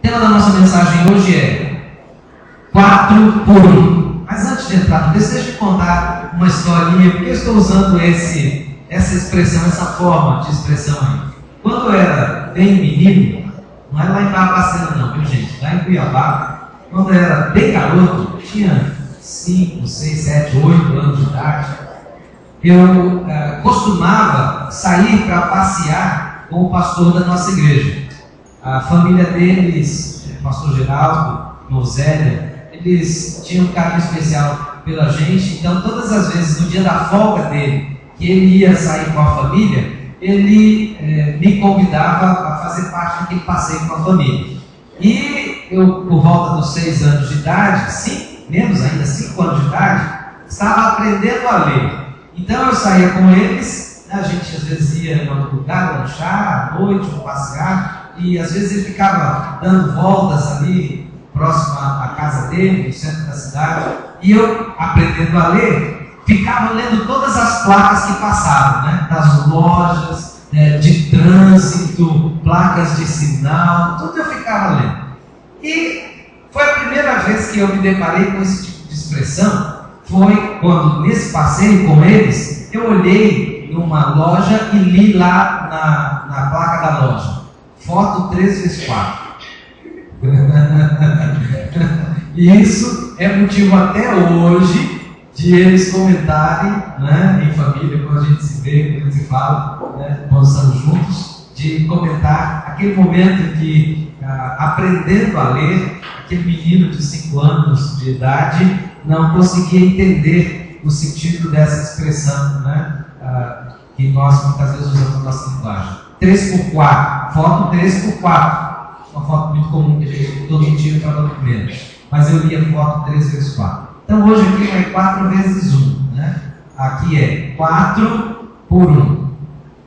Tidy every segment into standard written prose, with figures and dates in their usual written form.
tema da nossa mensagem hoje é 4 por 1. Mas antes de entrar nisso, deixa eu contar uma historinha, porque eu estou usando essa expressão, essa forma de expressão aí. Quando eu era bem menino, não era lá em Barbacena não, viu gente? Lá em Cuiabá, quando eu era bem garoto, tinha 5, 6, 7, 8 anos de idade, eu costumava sair para passear com o pastor da nossa igreja. A família deles, o pastor Geraldo, Mozélia, eles tinham um carinho especial pela gente, então todas as vezes no dia da folga dele, que ele ia sair com a família, ele me convidava a fazer parte daquele passeio com a família. E eu, por volta dos 6 anos de idade, menos ainda, 5 anos de idade, estava aprendendo a ler. Então eu saía com eles, a gente às vezes ia em outro lugar, lanchar à noite, ou passear, e às vezes ele ficava dando voltas ali, próximo à casa dele, no centro da cidade, e eu, aprendendo a ler, ficava lendo todas as placas que passavam, né? Das lojas, de trânsito, placas de sinal, tudo eu ficava lendo. E foi a primeira vez que eu me deparei com esse tipo de expressão, foi quando, nesse passeio com eles, eu olhei numa loja e li lá na placa da loja, foto 3x4. E isso é motivo até hoje de eles comentarem, né, em família, quando a gente se vê, quando a gente se fala, né, quando estamos juntos, de comentar aquele momento em que, aprendendo a ler, aquele menino de 5 anos de idade não conseguia entender o sentido dessa expressão, né, que nós muitas vezes usamos na nossa linguagem. 3x4, foto 3x4. Uma foto muito comum que a gente todo dia tira para documentos, mas eu lia foto 3x4. Então hoje aqui não é 4 vezes 1, né? Aqui é 4 por 1.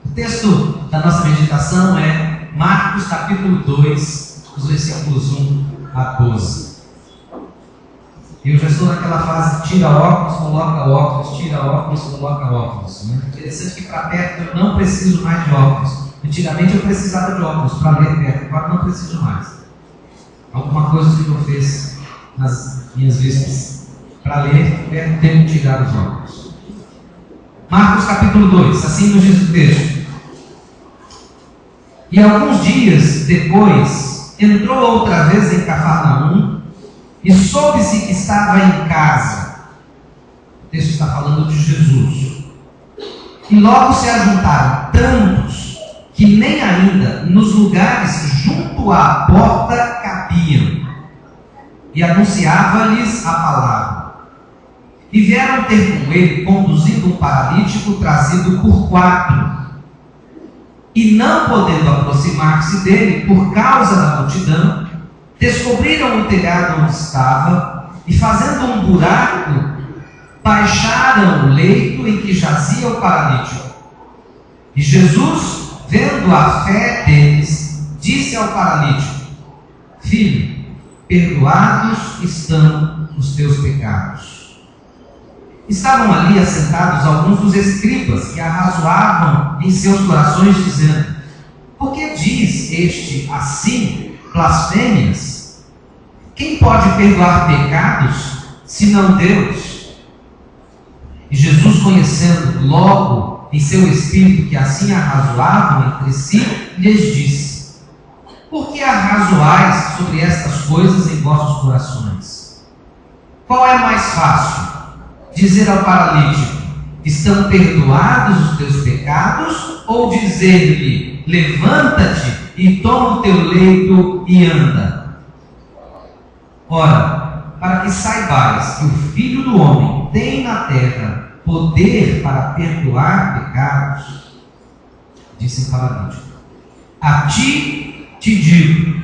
O texto da nossa meditação é Marcos capítulo 2, os versículos 1 a 12. Eu já estou naquela fase, tira óculos, coloca óculos, tira óculos, coloca óculos, né? Interessante que para perto eu não preciso mais de óculos. Antigamente eu precisava de óculos para ler perto, agora não preciso mais. Alguma coisa que eu fiz nas minhas vistas. Para ler perto tenho que tirar os óculos. Marcos capítulo 2, assim nos diz o texto. E alguns dias depois, entrou outra vez em Cafarnaum e soube-se que estava em casa. O texto está falando de Jesus. E logo se ajuntaram tantos que nem ainda nos lugares junto à porta cabiam, e anunciava-lhes a palavra. E vieram ter com ele, conduzindo um paralítico trazido por 4, e não podendo aproximar-se dele por causa da multidão, descobriram o telhado onde estava, e fazendo um buraco, baixaram o leito em que jazia o paralítico. E Jesus, vendo a fé deles, disse ao paralítico: Filho, perdoados estão os teus pecados. Estavam ali assentados alguns dos escribas que arrazoavam em seus corações, dizendo: Por que diz este assim blasfêmias? Quem pode perdoar pecados, senão Deus? E Jesus, conhecendo logo em seu espírito que assim arrazoavam entre si, lhes disse: Por que arrazoais sobre estas coisas em vossos corações? Qual é mais fácil? Dizer ao paralítico: estão perdoados os teus pecados? Ou dizer-lhe: levanta-te e toma o teu leito e anda? Ora, para que saibais que o Filho do Homem tem na terra poder para perdoar pecados, disse o paralítico: a ti te digo,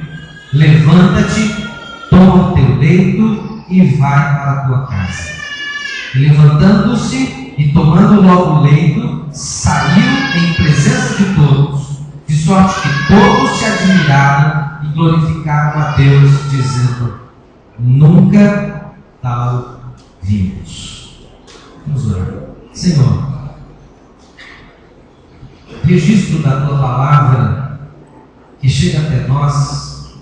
levanta-te, toma o teu leito e vai para a tua casa. E levantando-se e tomando logo o leito, saiu em presença de todos, de sorte que todos se admiraram e glorificaram a Deus, dizendo: nunca tal vimos. Vamos orar. Senhor, registro da tua palavra que chega até nós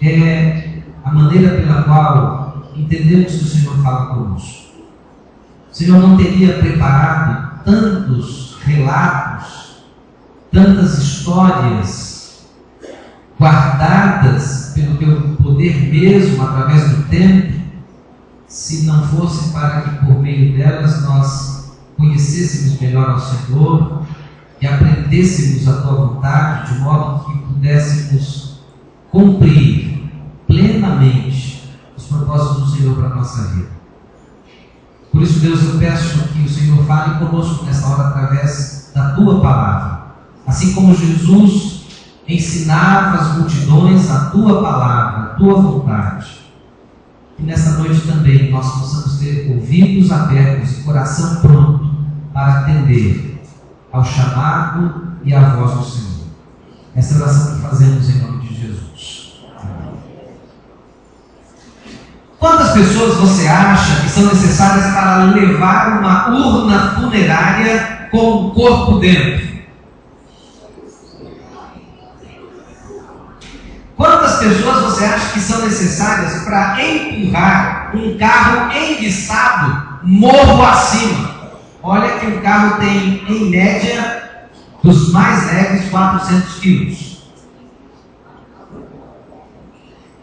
é a maneira pela qual entendemos que o Senhor fala conosco. O Senhor não teria preparado tantos relatos, tantas histórias guardadas pelo teu poder mesmo através do tempo, se não fosse para que por meio delas nós conhecêssemos melhor ao Senhor e aprendêssemos a tua vontade, de modo que pudéssemos cumprir plenamente os propósitos do Senhor para a nossa vida. Por isso, Deus, eu peço que o Senhor fale conosco nessa hora através da tua palavra. Assim como Jesus ensinava as multidões a tua palavra, a tua vontade. Que nessa noite também nós possamos ter ouvidos abertos e coração pronto para atender ao chamado e à voz do Senhor. Essa é a oração que fazemos em nome de Jesus. Amém. Quantas pessoas você acha que são necessárias para levar uma urna funerária com o corpo dentro? Quantas pessoas você acha que são necessárias para empurrar um carro enguiçado morro acima? Olha que o carro tem, em média, dos mais leves, 400 quilos.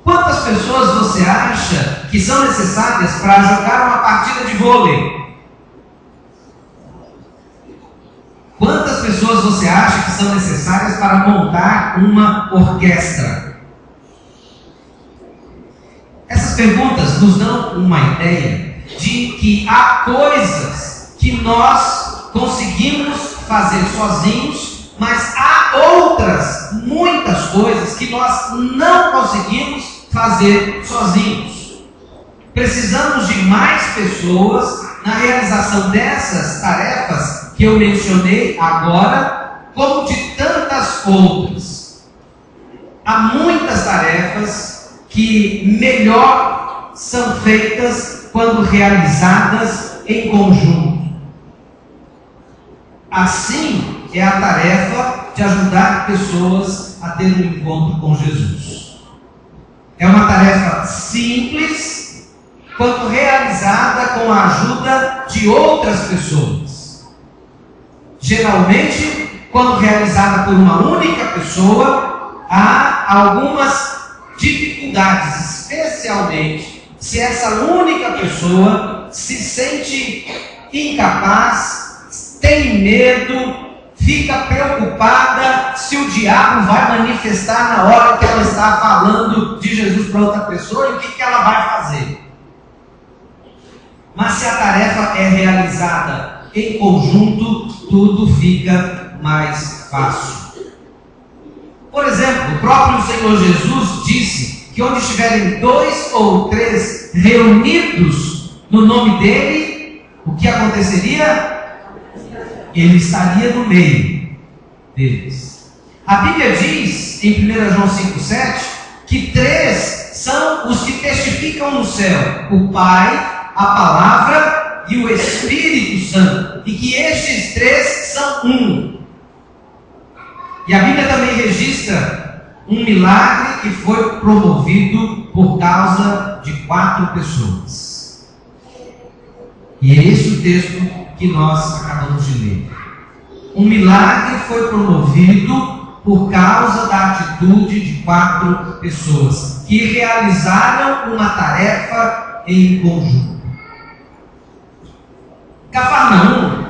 Quantas pessoas você acha que são necessárias para jogar uma partida de vôlei? Quantas pessoas você acha que são necessárias para montar uma orquestra? Essas perguntas nos dão uma ideia de que há coisas que nós conseguimos fazer sozinhos, mas há outras, muitas coisas que nós não conseguimos fazer sozinhos. Precisamos de mais pessoas na realização dessas tarefas que eu mencionei agora, como de tantas outras. Há muitas tarefas que melhor são feitas quando realizadas em conjunto. Assim é a tarefa de ajudar pessoas a ter um encontro com Jesus. É uma tarefa simples quando realizada com a ajuda de outras pessoas. Geralmente, quando realizada por uma única pessoa, há algumas dificuldades, especialmente se essa única pessoa se sente incapaz, tem medo, fica preocupada se o diabo vai manifestar na hora que ela está falando de Jesus para outra pessoa e o que ela vai fazer. Mas se a tarefa é realizada em conjunto, tudo fica mais fácil. Por exemplo, o próprio Senhor Jesus disse que onde estiverem 2 ou 3 reunidos no nome dele, o que aconteceria? Ele estaria no meio deles. A Bíblia diz, em 1 João 5,7, que 3 são os que testificam no céu: o Pai, a Palavra e o Espírito Santo. E que estes 3 são um. E a Bíblia também registra um milagre que foi promovido por causa de 4 pessoas. E é esse o texto que nós acabamos de ler. Um milagre foi promovido por causa da atitude de 4 pessoas que realizaram uma tarefa em conjunto. Cafarnaum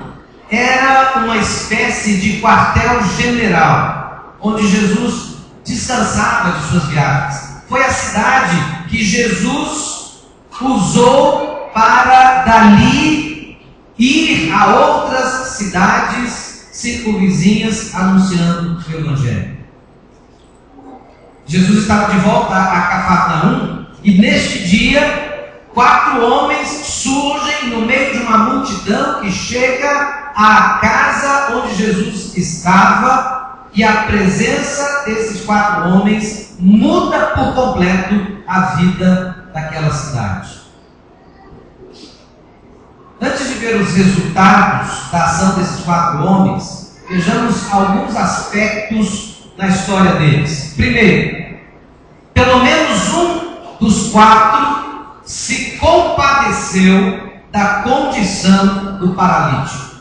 era uma espécie de quartel-general onde Jesus descansava de suas viagens. Foi a cidade que Jesus usou para dali ir a outras cidades circunvizinhas anunciando o Evangelho. Jesus estava de volta a Cafarnaum e neste dia 4 homens surgem no meio de uma multidão que chega à casa onde Jesus estava, e a presença desses 4 homens muda por completo a vida daquela cidade. Antes de ver os resultados da ação desses 4 homens, vejamos alguns aspectos na história deles. Primeiro, pelo menos dos quatro se compadeceu da condição do paralítico.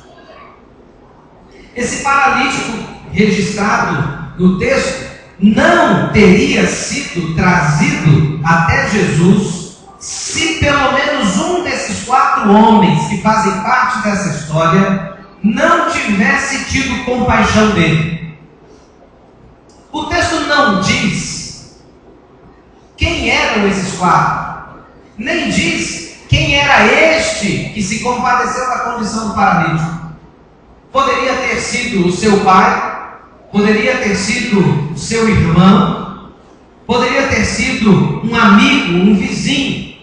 Esse paralítico registrado no texto não teria sido trazido até Jesus se pelo menos um desses quatro homens que fazem parte dessa história não tivesse tido compaixão dele. O texto não diz quem eram esses quatro, nem diz quem era este que se compadeceu da condição do paralítico. Poderia ter sido o seu pai, poderia ter sido o seu irmão, poderia ter sido um amigo, um vizinho,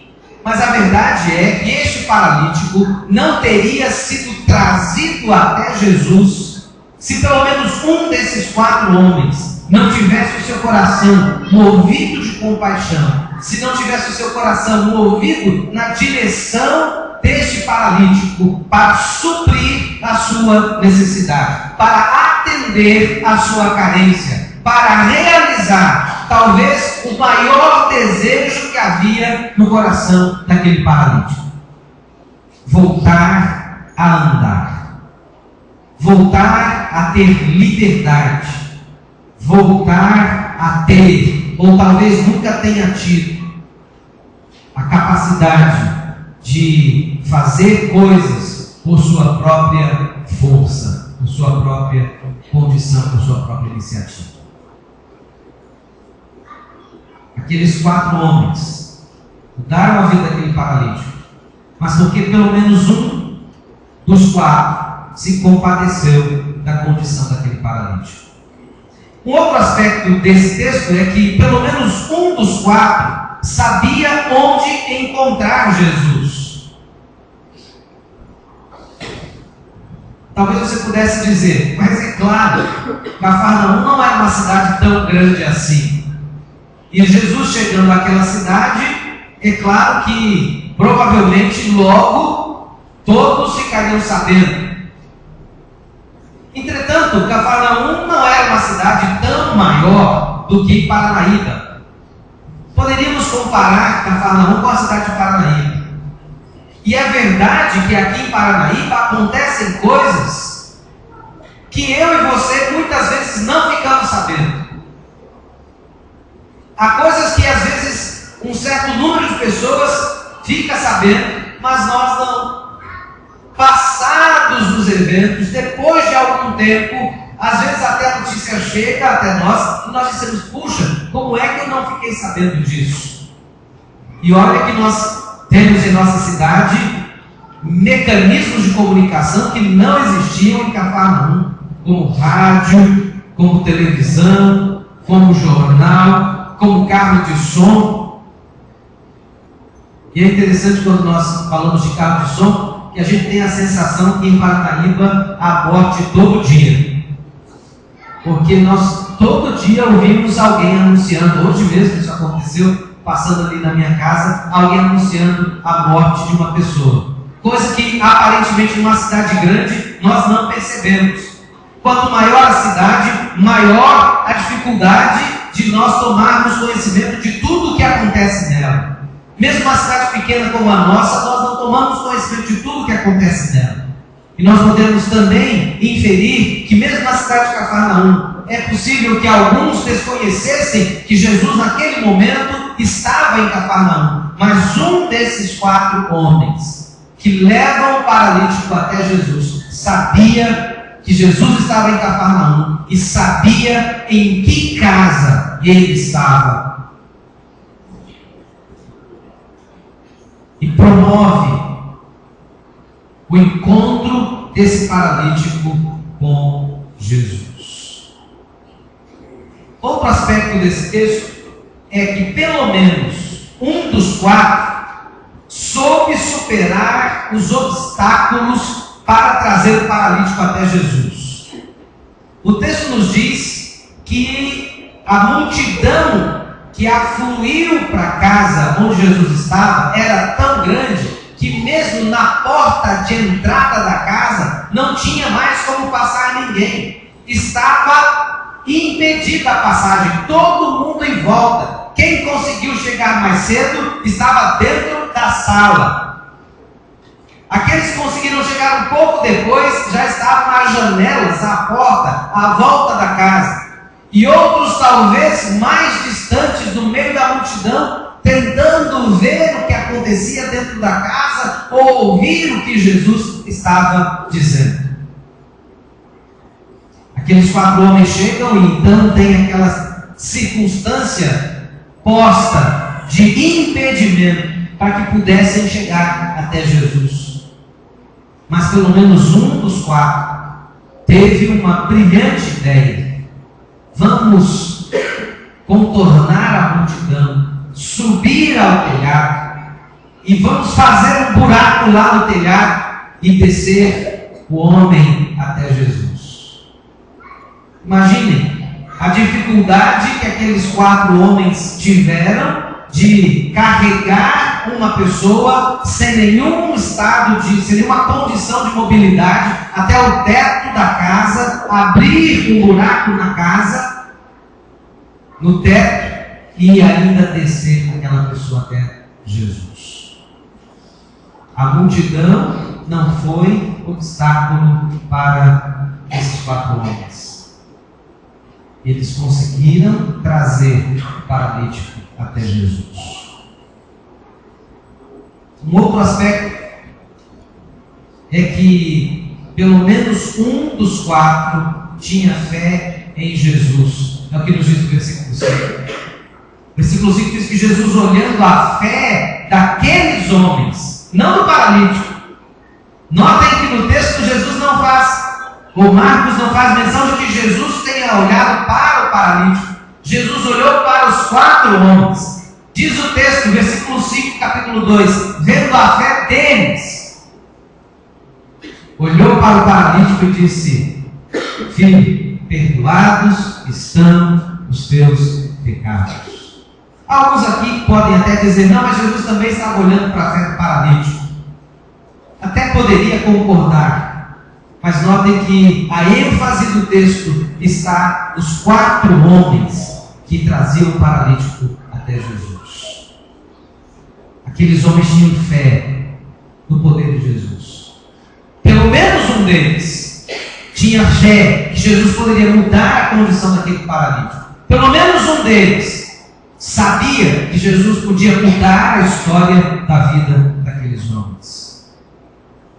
mas a verdade é que este paralítico não teria sido trazido até Jesus se pelo menos um desses quatro homens não tivesse o seu coração movido de compaixão, se não tivesse o seu coração movido na direção deste paralítico para suprir a sua necessidade, para atender a sua carência, para realizar talvez o maior desejo que havia no coração daquele paralítico: voltar a andar, voltar a ter liberdade, voltar a ter, ou talvez nunca tenha tido, a capacidade de fazer coisas por sua própria força, por sua própria condição, por sua própria iniciativa. Aqueles quatro homens mudaram a vida daquele paralítico, mas porque pelo menos um dos quatro se compadeceu da condição daquele paralítico. Um outro aspecto desse texto é que pelo menos um dos quatro sabia onde encontrar Jesus. Talvez você pudesse dizer, mas é claro, Cafarnaum não era uma cidade tão grande assim. E Jesus chegando àquela cidade, é claro que provavelmente logo todos ficariam sabendo. Entretanto, Cafarnaum não era uma cidade tão maior do que Paranaíba. Poderíamos comparar Cafarnaum com a cidade de Paranaíba. E é verdade que aqui em Paranaíba acontecem coisas que eu e você muitas vezes não ficamos sabendo. Há coisas que às vezes um certo número de pessoas fica sabendo, mas nós não. Passados os eventos, depois de algum tempo, às vezes até a notícia chega até nós e nós dizemos: puxa, como é que eu não fiquei sabendo disso? E olha que nós temos em nossa cidade mecanismos de comunicação que não existiam em Cafarnaum, como rádio, como televisão, como jornal, como carro de som. E é interessante quando nós falamos de carro de som, que a gente tem a sensação que em Paranaíba há morte todo dia. Porque nós todo dia ouvimos alguém anunciando, hoje mesmo isso aconteceu, passando ali na minha casa, alguém anunciando a morte de uma pessoa. Coisa que aparentemente numa cidade grande nós não percebemos. Quanto maior a cidade, maior a dificuldade de nós tomarmos conhecimento de tudo o que acontece nela. Mesmo uma cidade pequena como a nossa, nós não tomamos conhecimento de tudo o que acontece nela. E nós podemos também inferir que mesmo na cidade de Cafarnaum, é possível que alguns desconhecessem que Jesus naquele momento estava em Cafarnaum. Mas um desses quatro homens que levam o paralítico até Jesus sabia que Jesus estava em Cafarnaum e sabia em que casa ele estava. E promove o encontro desse paralítico com Jesus. Outro aspecto desse texto é que pelo menos um dos quatro soube superar os obstáculos para trazer o paralítico até Jesus. O texto nos diz que a multidão que afluiu para a casa onde Jesus estava era tão grande que mesmo na porta de entrada da casa não tinha mais como passar ninguém. Estava impedida a passagem, todo mundo em volta, Quem conseguiu chegar mais cedo estava dentro da sala. Aqueles que conseguiram chegar um pouco depois já estavam nas janelas, à porta, à volta da casa. E outros talvez mais distantes do meio da multidão, tentando ver o que acontecia dentro da casa ou ouvir o que Jesus estava dizendo. Aqueles 4 homens chegam e então tem aquela circunstância posta de impedimento para que pudessem chegar até Jesus. Mas pelo menos um dos 4 teve uma brilhante ideia. Vamos contornar a multidão, subir ao telhado e vamos fazer um buraco lá no telhado e descer o homem até Jesus. Imaginem a dificuldade que aqueles 4 homens tiveram de carregar uma pessoa sem nenhum estado sem nenhuma condição de mobilidade até o teto da casa, abrir um buraco na casa, no teto, e ainda descer aquela pessoa até Jesus. A multidão não foi obstáculo para esses 4 homens. Eles conseguiram trazer o paralítico até Jesus. Um outro aspecto é que pelo menos um dos 4 tinha fé em Jesus. É o que nos diz o versículo 5. O versículo 5 diz que Jesus, olhando a fé daqueles homens, não do paralítico. Notem que no texto Jesus não faz, ou Marcos não faz menção de que Jesus tenha olhado para o paralítico. Jesus olhou para os 4 homens. Diz o texto, versículo 5, capítulo 2, vendo a fé deles, olhou para o paralítico e disse: filho, perdoados estão os teus pecados. Alguns aqui podem até dizer: não, mas Jesus também estava olhando para a fé do paralítico. Até poderia concordar, mas notem que a ênfase do texto está nos 4 homens que traziam o paralítico até Jesus. Aqueles homens tinham fé no poder de Jesus. Pelo menos um deles tinha fé que Jesus poderia mudar a condição daquele paralítico. Pelo menos um deles sabia que Jesus podia mudar a história da vida daqueles homens.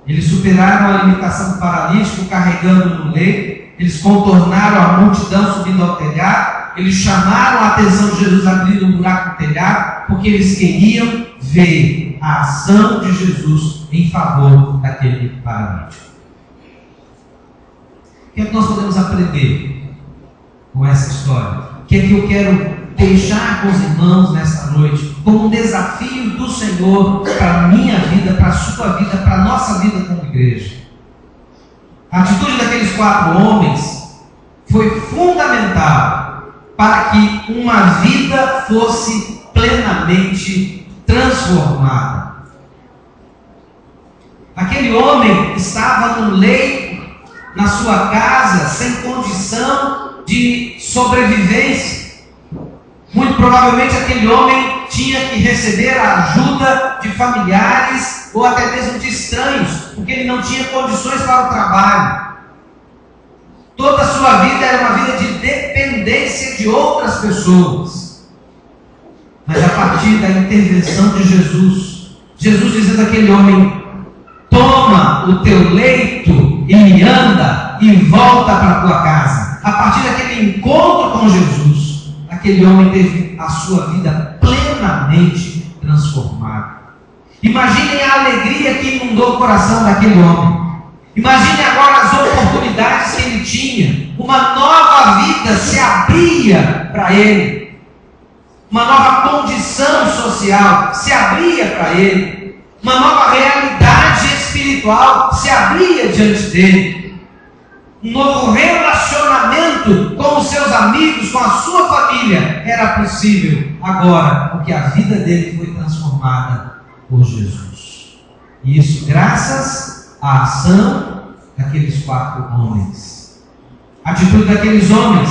Eles superaram a limitação do paralítico carregando no leito. Eles contornaram a multidão subindo ao telhado. Eles chamaram a atenção de Jesus abrindo um buraco no telhado, porque eles queriam ver a ação de Jesus em favor daquele paralítico. O que é que nós podemos aprender com essa história? O que é que eu quero deixar com os irmãos nesta noite como um desafio do Senhor para a minha vida, para a sua vida, para a nossa vida como igreja? A atitude daqueles 4 homens foi fundamental para que uma vida fosse plenamente transformada. Aquele homem estava no leito, na sua casa, sem condição de sobrevivência. Muito provavelmente aquele homem tinha que receber a ajuda de familiares ou até mesmo de estranhos, porque ele não tinha condições para o trabalho. Toda a sua vida era uma vida de dependência de outras pessoas. Mas a partir da intervenção de Jesus, Jesus dizendo àquele homem: toma o teu leito e anda e volta para a tua casa. A partir daquele encontro com Jesus, aquele homem teve a sua vida plenamente transformada. Imaginem a alegria que inundou o coração daquele homem. Imagine agora as oportunidades que ele tinha. Uma nova vida se abria para ele. Uma nova condição social se abria para ele. Uma nova realidade espiritual se abria diante dele. Um novo relacionamento com os seus amigos, com a sua família era possível agora, porque a vida dele foi transformada por Jesus. E isso graças à ação daqueles 4 homens. A atitude daqueles homens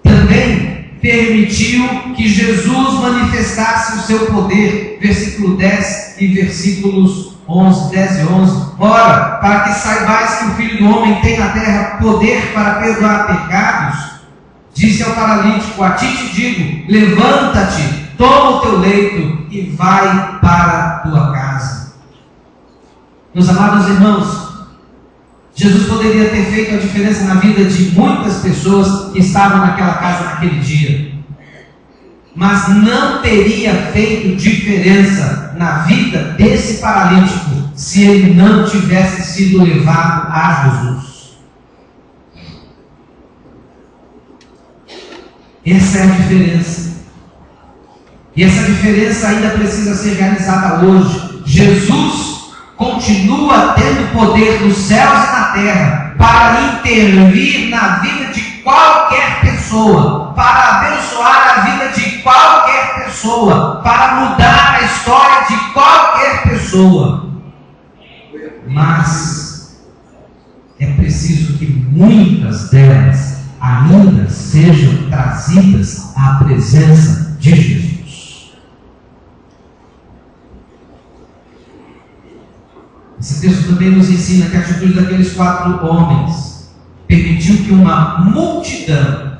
também permitiu que Jesus manifestasse o seu poder, versículo 10 e versículos 11, 10 e 11. Ora, para que saibais que o Filho do Homem tem na terra poder para perdoar pecados, disse ao paralítico: a ti te digo, levanta-te, toma o teu leito e vai para a tua casa. Meus amados irmãos, Jesus poderia ter feito a diferença na vida de muitas pessoas que estavam naquela casa naquele dia, mas não teria feito diferença na vida desse paralítico se ele não tivesse sido levado a Jesus. Essa é a diferença. E essa diferença ainda precisa ser realizada hoje. Jesus continua tendo poder nos céus e na terra para intervir na vida de qualquer pessoa, para abençoar a vida de qualquer pessoa, para mudar a história de qualquer pessoa. Mas é preciso que muitas delas ainda sejam trazidas à presença de Jesus. Esse texto também nos ensina que a atitude daqueles 4 homens permitiu que uma multidão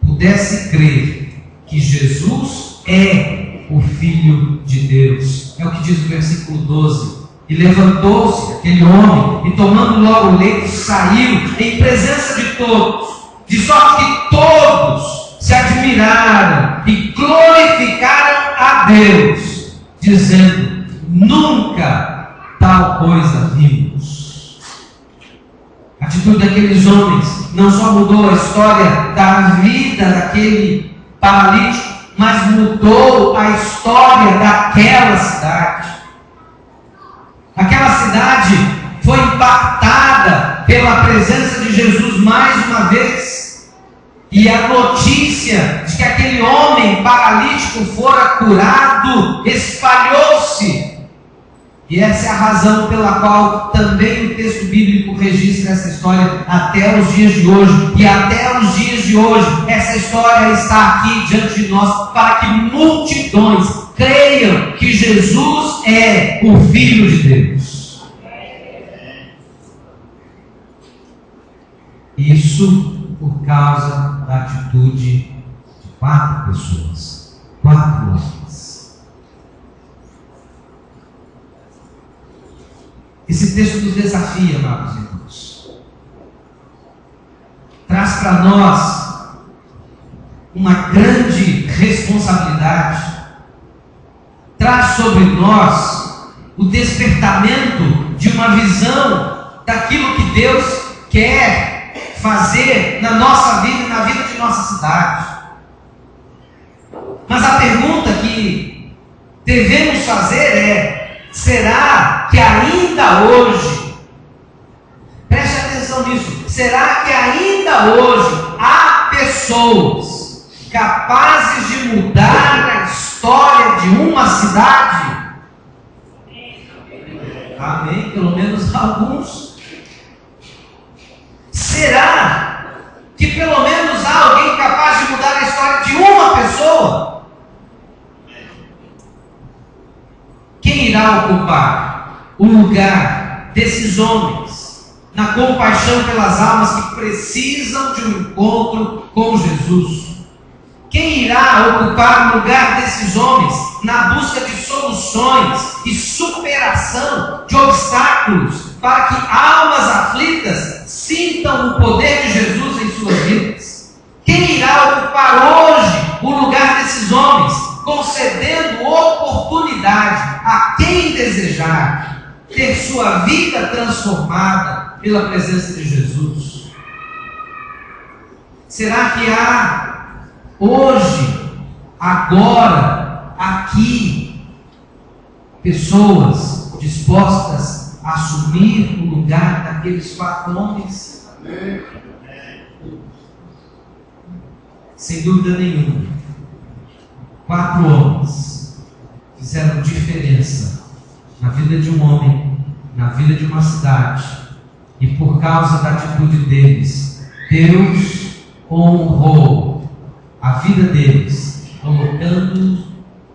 pudesse crer que Jesus é o Filho de Deus. É o que diz o versículo 12. E levantou-se aquele homem, e tomando logo o leito, saiu em presença de todos, de sorte que todos se admiraram e glorificaram a Deus, dizendo: nunca tal coisa vimos. A atitude daqueles homens não só mudou a história da vida daquele paralítico, mas mudou a história daquela cidade. Aquela cidade foi impactada pela presença de Jesus mais uma vez. E a notícia de que aquele homem paralítico fora curado espalhou-se. E essa é a razão pela qual também o texto bíblico registra essa história até os dias de hoje. E até os dias de hoje, essa história está aqui diante de nós para que multidões creiam que Jesus é o Filho de Deus. Isso por causa da atitude de 4 pessoas, 4 homens. Esse texto nos desafia, amados irmãos. Traz para nós uma grande responsabilidade. Traz sobre nós o despertamento de uma visão daquilo que Deus quer fazer na nossa vida e na vida de nossa cidade. Mas a pergunta que devemos fazer é: será que ainda hoje, preste atenção nisso, será que ainda hoje há pessoas capazes de mudar a história de uma cidade? Amém? Pelo menos alguns. Será que pelo menos há alguém capaz de mudar a história de uma pessoa? Quem irá ocupar o lugar desses homens na compaixão pelas almas que precisam de um encontro com Jesus? Quem irá ocupar o lugar desses homens na busca de soluções e superação de obstáculos para que almas aflitas sintam o poder de Jesus em suas vidas? Quem irá ocupar hoje o lugar desses homens, concedendo oportunidade a quem desejar ter sua vida transformada pela presença de Jesus? Será que há hoje, agora, aqui, pessoas dispostas a assumir o lugar daqueles 4 homens? Sem dúvida nenhuma, 4 homens fizeram diferença na vida de um homem, na vida de uma cidade, e por causa da atitude deles, Deus honrou a vida deles,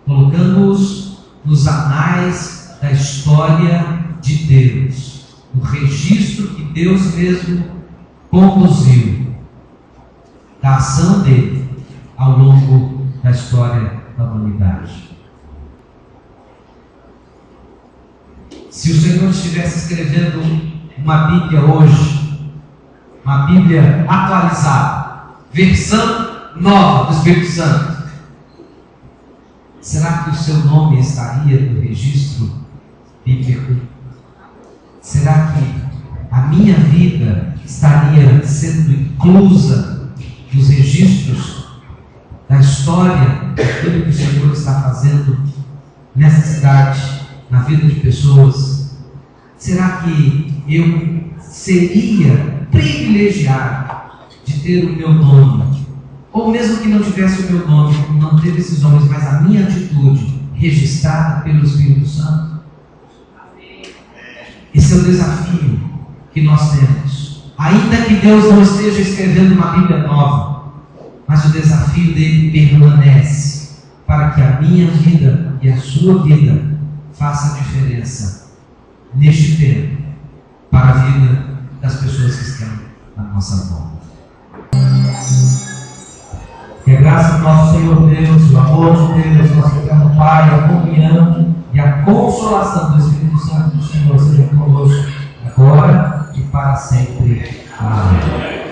colocando-os nos anais da história de Deus, no registro que Deus mesmo conduziu da ação dele ao longo da história da humanidade. Se o Senhor estivesse escrevendo uma Bíblia hoje, uma Bíblia atualizada, versão nova do Espírito Santo, será que o seu nome estaria no registro bíblico? Será que a minha vida estaria sendo inclusa nos registros da história daquilo que o Senhor está fazendo nessa cidade, na vida de pessoas? Será que eu seria privilegiado de ter o meu nome, ou mesmo que não tivesse o meu nome, não teve esses homens, mas a minha atitude registrada pelo Espírito Santo? Esse é o desafio que nós temos. Ainda que Deus não esteja escrevendo uma Bíblia nova, mas o desafio dele permanece, para que a minha vida e a sua vida faça diferença neste tempo, para a vida das pessoas que estão à nossa volta. Que a graça do nosso Senhor Deus, o amor de Deus, nosso eterno Pai, a comunhão e a consolação do Espírito Santo do Senhor seja conosco agora e para sempre. Amém.